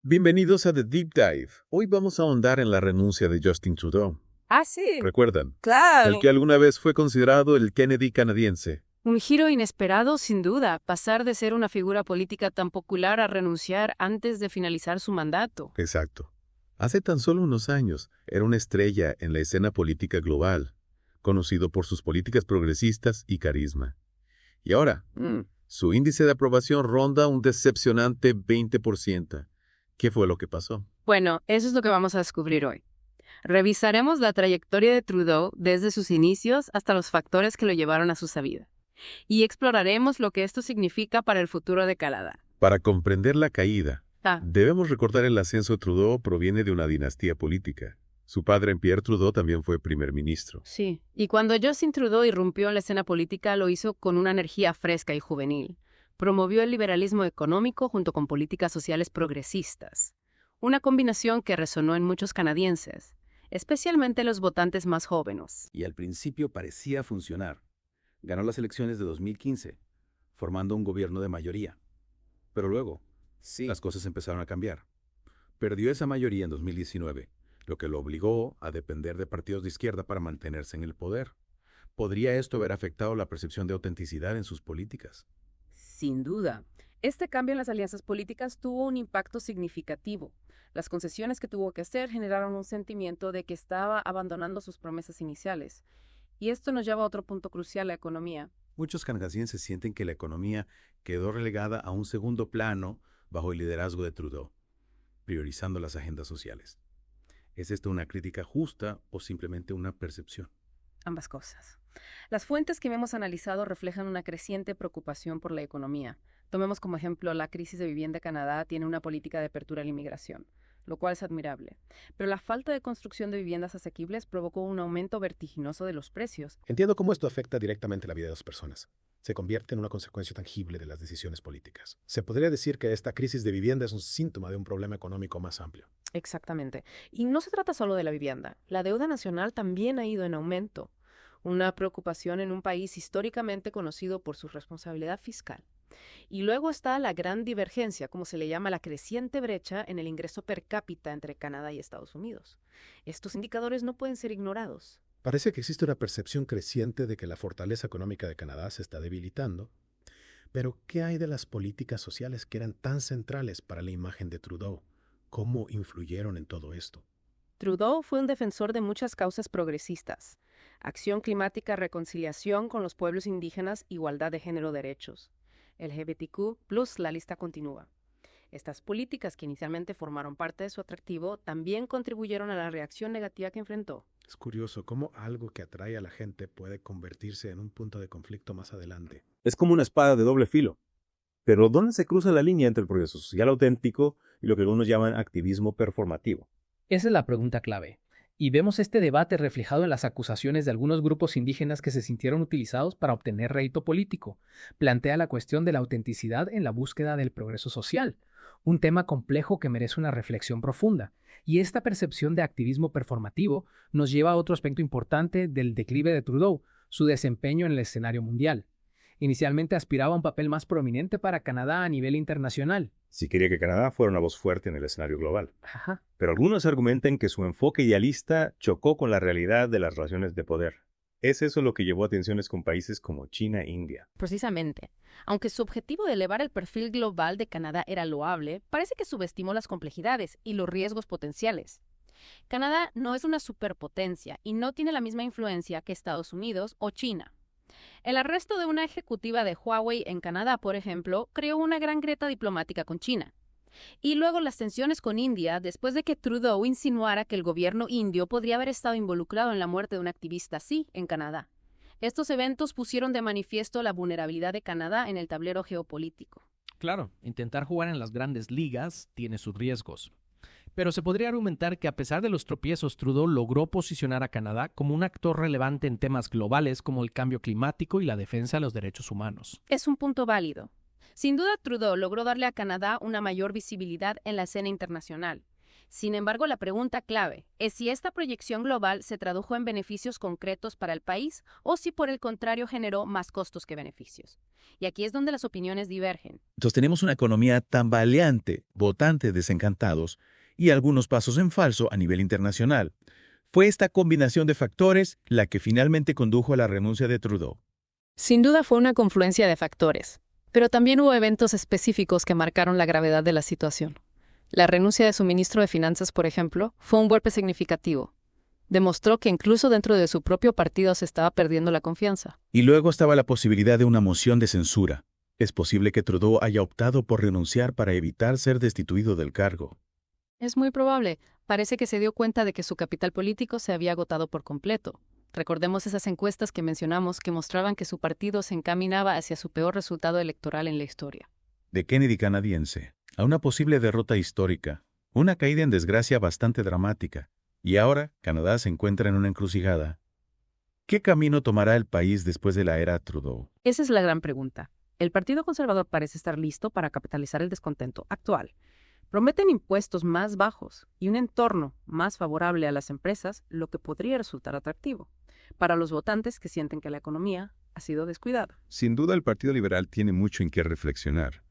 Bienvenidos a The Deep Dive. Hoy vamos a ahondar en la renuncia de Justin Trudeau. Ah, sí, ¿Recuerdan? claro. El que alguna vez fue considerado el Kennedy canadiense. Un giro inesperado, sin duda, pasar de ser una figura política tan popular a renunciar antes de finalizar su mandato. Exacto. Hace tan solo unos años era una estrella en la escena política global, conocido por sus políticas progresistas y carisma. Y ahora, su índice de aprobación ronda un decepcionante 20%. ¿Qué fue lo que pasó? Bueno, eso es lo que vamos a descubrir hoy. Revisaremos la trayectoria de Trudeau desde sus inicios hasta los factores que lo llevaron a su salida. Y exploraremos lo que esto significa para el futuro de Canadá. Para comprender la caída, Ah, debemos recordar el ascenso de Trudeau proviene de una dinastía política. Su padre, Pierre Trudeau, también fue primer ministro. sí. Y cuando Justin Trudeau irrumpió en la escena política, lo hizo con una energía fresca y juvenil. Promovió el liberalismo económico junto con políticas sociales progresistas. Una combinación que resonó en muchos canadienses, especialmente los votantes más jóvenes. Y al principio parecía funcionar. Ganó las elecciones de 2015, formando un gobierno de mayoría. Pero luego, las cosas empezaron a cambiar. Perdió esa mayoría en 2019, lo que lo obligó a depender de partidos de izquierda para mantenerse en el poder. ¿Podría esto haber afectado la percepción de autenticidad en sus políticas? Sin duda. Este cambio en las alianzas políticas tuvo un impacto significativo. Las concesiones que tuvo que hacer generaron un sentimiento de que estaba abandonando sus promesas iniciales. Y esto nos lleva a otro punto crucial, la economía. Muchos canadienses sienten que la economía quedó relegada a un segundo plano bajo el liderazgo de Trudeau, priorizando las agendas sociales. ¿Es esto una crítica justa o simplemente una percepción? Ambas cosas. Las fuentes que hemos analizado reflejan una creciente preocupación por la economía. Tomemos como ejemplo la crisis de vivienda. Canadá tiene una política de apertura a la inmigración, lo cual es admirable. Pero la falta de construcción de viviendas asequibles provocó un aumento vertiginoso de los precios. Entiendo cómo esto afecta directamente la vida de las personas. Se convierte en una consecuencia tangible de las decisiones políticas. Se podría decir que esta crisis de vivienda es un síntoma de un problema económico más amplio. Exactamente. Y no se trata solo de la vivienda. La deuda nacional también ha ido en aumento. Una preocupación en un país históricamente conocido por su responsabilidad fiscal. Y luego está la gran divergencia, como se le llama la creciente brecha en el ingreso per cápita entre Canadá y Estados Unidos. Estos indicadores no pueden ser ignorados. Parece que existe una percepción creciente de que la fortaleza económica de Canadá se está debilitando. Pero, ¿qué hay de las políticas sociales que eran tan centrales para la imagen de Trudeau? ¿Cómo influyeron en todo esto? Trudeau fue un defensor de muchas causas progresistas: acción climática, reconciliación con los pueblos indígenas, igualdad de género, derechos. LGBTQ+, la lista continúa. Estas políticas, que inicialmente formaron parte de su atractivo, también contribuyeron a la reacción negativa que enfrentó. Es curioso cómo algo que atrae a la gente puede convertirse en un punto de conflicto más adelante. Es como una espada de doble filo. Pero ¿dónde se cruza la línea entre el progreso social auténtico y lo que algunos llaman activismo performativo? Esa es la pregunta clave. Y vemos este debate reflejado en las acusaciones de algunos grupos indígenas que se sintieron utilizados para obtener rédito político. Plantea la cuestión de la autenticidad en la búsqueda del progreso social, un tema complejo que merece una reflexión profunda. Y esta percepción de activismo performativo nos lleva a otro aspecto importante del declive de Trudeau, su desempeño en el escenario mundial. Inicialmente aspiraba a un papel más prominente para Canadá a nivel internacional. Sí quería que Canadá fuera una voz fuerte en el escenario global. Ajá. Pero algunos argumentan que su enfoque idealista chocó con la realidad de las relaciones de poder. ¿Es eso lo que llevó a tensiones con países como China e India? Precisamente. Aunque su objetivo de elevar el perfil global de Canadá era loable, parece que subestimó las complejidades y los riesgos potenciales. Canadá no es una superpotencia y no tiene la misma influencia que Estados Unidos o China. El arresto de una ejecutiva de Huawei en Canadá, por ejemplo, creó una gran grieta diplomática con China. Y luego las tensiones con India, después de que Trudeau insinuara que el gobierno indio podría haber estado involucrado en la muerte de un activista así en Canadá. Estos eventos pusieron de manifiesto la vulnerabilidad de Canadá en el tablero geopolítico. Claro, intentar jugar en las grandes ligas tiene sus riesgos. Pero se podría argumentar que a pesar de los tropiezos, Trudeau logró posicionar a Canadá como un actor relevante en temas globales como el cambio climático y la defensa de los derechos humanos. Es un punto válido. Sin duda, Trudeau logró darle a Canadá una mayor visibilidad en la escena internacional. Sin embargo, la pregunta clave es si esta proyección global se tradujo en beneficios concretos para el país o si por el contrario generó más costos que beneficios. Y aquí es donde las opiniones divergen. Entonces tenemos una economía tambaleante, votantes desencantados y algunos pasos en falso a nivel internacional. Fue esta combinación de factores la que finalmente condujo a la renuncia de Trudeau. Sin duda fue una confluencia de factores, pero también hubo eventos específicos que marcaron la gravedad de la situación. La renuncia de su ministro de Finanzas, por ejemplo, fue un golpe significativo. Demostró que incluso dentro de su propio partido se estaba perdiendo la confianza. Y luego estaba la posibilidad de una moción de censura. Es posible que Trudeau haya optado por renunciar para evitar ser destituido del cargo. Es muy probable. Parece que se dio cuenta de que su capital político se había agotado por completo. Recordemos esas encuestas que mencionamos que mostraban que su partido se encaminaba hacia su peor resultado electoral en la historia. De Kennedy canadiense a una posible derrota histórica, una caída en desgracia bastante dramática, y ahora Canadá se encuentra en una encrucijada. ¿Qué camino tomará el país después de la era Trudeau? Esa es la gran pregunta. El Partido Conservador parece estar listo para capitalizar el descontento actual. Prometen impuestos más bajos y un entorno más favorable a las empresas, lo que podría resultar atractivo para los votantes que sienten que la economía ha sido descuidada. Sin duda, el Partido Liberal tiene mucho en qué reflexionar.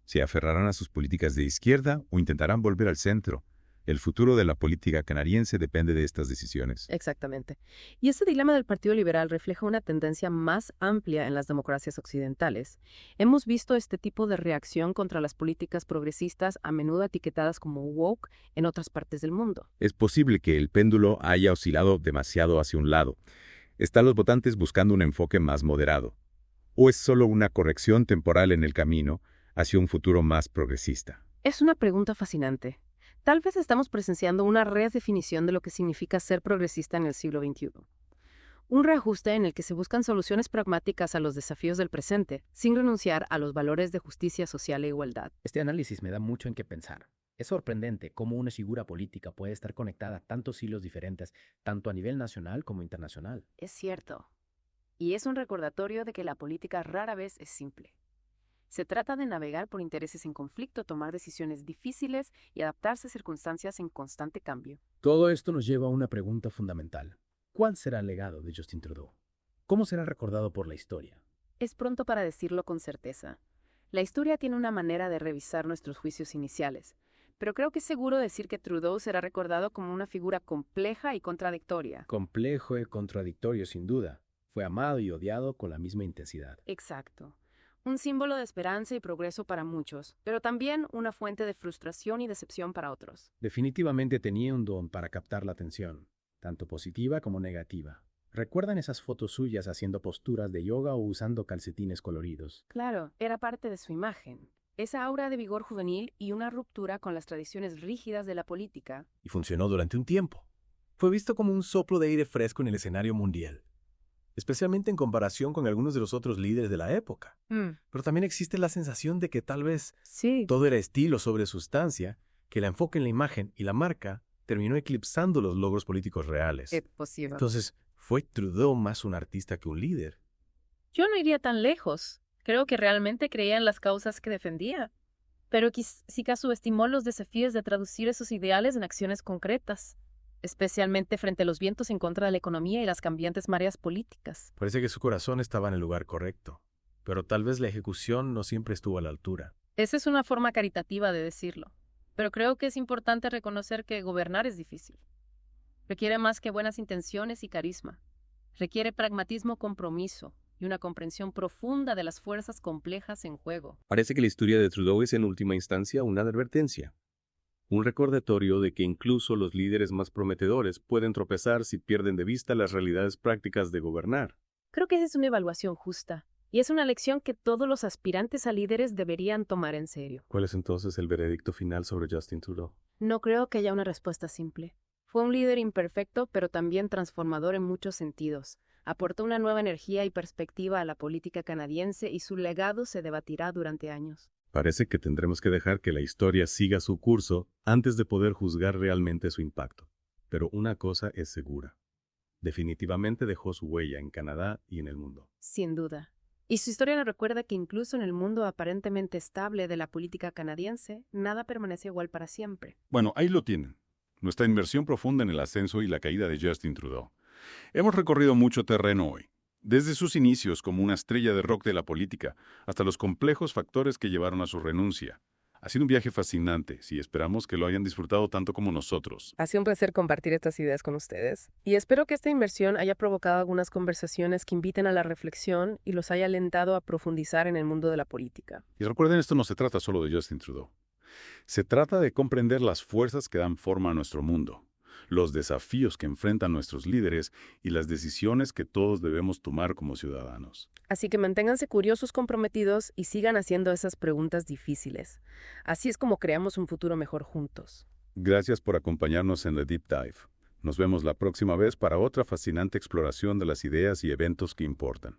¿Se aferrarán a sus políticas de izquierda o intentarán volver al centro? El futuro de la política canadiense depende de estas decisiones. Exactamente. Y este dilema del Partido Liberal refleja una tendencia más amplia en las democracias occidentales. Hemos visto este tipo de reacción contra las políticas progresistas, a menudo etiquetadas como woke, en otras partes del mundo. Es posible que el péndulo haya oscilado demasiado hacia un lado. ¿Están los votantes buscando un enfoque más moderado? ¿O es solo una corrección temporal en el camino hacia un futuro más progresista? Es una pregunta fascinante. Tal vez estamos presenciando una redefinición de lo que significa ser progresista en el siglo XXI. Un reajuste en el que se buscan soluciones pragmáticas a los desafíos del presente, sin renunciar a los valores de justicia social e igualdad. Este análisis me da mucho en qué pensar. Es sorprendente cómo una figura política puede estar conectada a tantos hilos diferentes, tanto a nivel nacional como internacional. Es cierto. Y es un recordatorio de que la política rara vez es simple. Se trata de navegar por intereses en conflicto, tomar decisiones difíciles y adaptarse a circunstancias en constante cambio. Todo esto nos lleva a una pregunta fundamental. ¿Cuál será el legado de Justin Trudeau? ¿Cómo será recordado por la historia? Es pronto para decirlo con certeza. La historia tiene una manera de revisar nuestros juicios iniciales, pero creo que es seguro decir que Trudeau será recordado como una figura compleja y contradictoria. Complejo y contradictorio, sin duda. Fue amado y odiado con la misma intensidad. Exacto. Un símbolo de esperanza y progreso para muchos, pero también una fuente de frustración y decepción para otros. Definitivamente tenía un don para captar la atención, tanto positiva como negativa. ¿Recuerdan esas fotos suyas haciendo posturas de yoga o usando calcetines coloridos? Claro, era parte de su imagen. Esa aura de vigor juvenil y una ruptura con las tradiciones rígidas de la política. Y funcionó durante un tiempo. Fue visto como un soplo de aire fresco en el escenario mundial, especialmente en comparación con algunos de los otros líderes de la época. Pero también existe la sensación de que tal vez todo era estilo sobre sustancia, que el enfoque en la imagen y la marca terminó eclipsando los logros políticos reales. Es posible. Entonces, ¿fue Trudeau más un artista que un líder? Yo no iría tan lejos. Creo que realmente creía en las causas que defendía. Pero quizá subestimó los desafíos de traducir esos ideales en acciones concretas, especialmente frente a los vientos en contra de la economía y las cambiantes mareas políticas. Parece que su corazón estaba en el lugar correcto, pero tal vez la ejecución no siempre estuvo a la altura. Esa es una forma caritativa de decirlo, pero creo que es importante reconocer que gobernar es difícil. Requiere más que buenas intenciones y carisma. Requiere pragmatismo, compromiso y una comprensión profunda de las fuerzas complejas en juego. Parece que la historia de Trudeau es en última instancia una advertencia. Un recordatorio de que incluso los líderes más prometedores pueden tropezar si pierden de vista las realidades prácticas de gobernar. Creo que esa es una evaluación justa, y es una lección que todos los aspirantes a líderes deberían tomar en serio. ¿Cuál es entonces el veredicto final sobre Justin Trudeau? No creo que haya una respuesta simple. Fue un líder imperfecto, pero también transformador en muchos sentidos. Aportó una nueva energía y perspectiva a la política canadiense y su legado se debatirá durante años. Parece que tendremos que dejar que la historia siga su curso antes de poder juzgar realmente su impacto. Pero una cosa es segura. Definitivamente dejó su huella en Canadá y en el mundo. Sin duda. Y su historia nos recuerda que incluso en el mundo aparentemente estable de la política canadiense, nada permanece igual para siempre. Bueno, ahí lo tienen. Nuestra inmersión profunda en el ascenso y la caída de Justin Trudeau. Hemos recorrido mucho terreno hoy, desde sus inicios como una estrella de rock de la política hasta los complejos factores que llevaron a su renuncia. Ha sido un viaje fascinante, y esperamos que lo hayan disfrutado tanto como nosotros. Ha sido un placer compartir estas ideas con ustedes. Y espero que esta inmersión haya provocado algunas conversaciones que inviten a la reflexión y los haya alentado a profundizar en el mundo de la política. Y recuerden, esto no se trata solo de Justin Trudeau. Se trata de comprender las fuerzas que dan forma a nuestro mundo, los desafíos que enfrentan nuestros líderes y las decisiones que todos debemos tomar como ciudadanos. Así que manténganse curiosos, comprometidos y sigan haciendo esas preguntas difíciles. Así es como creamos un futuro mejor juntos. Gracias por acompañarnos en The Deep Dive. Nos vemos la próxima vez para otra fascinante exploración de las ideas y eventos que importan.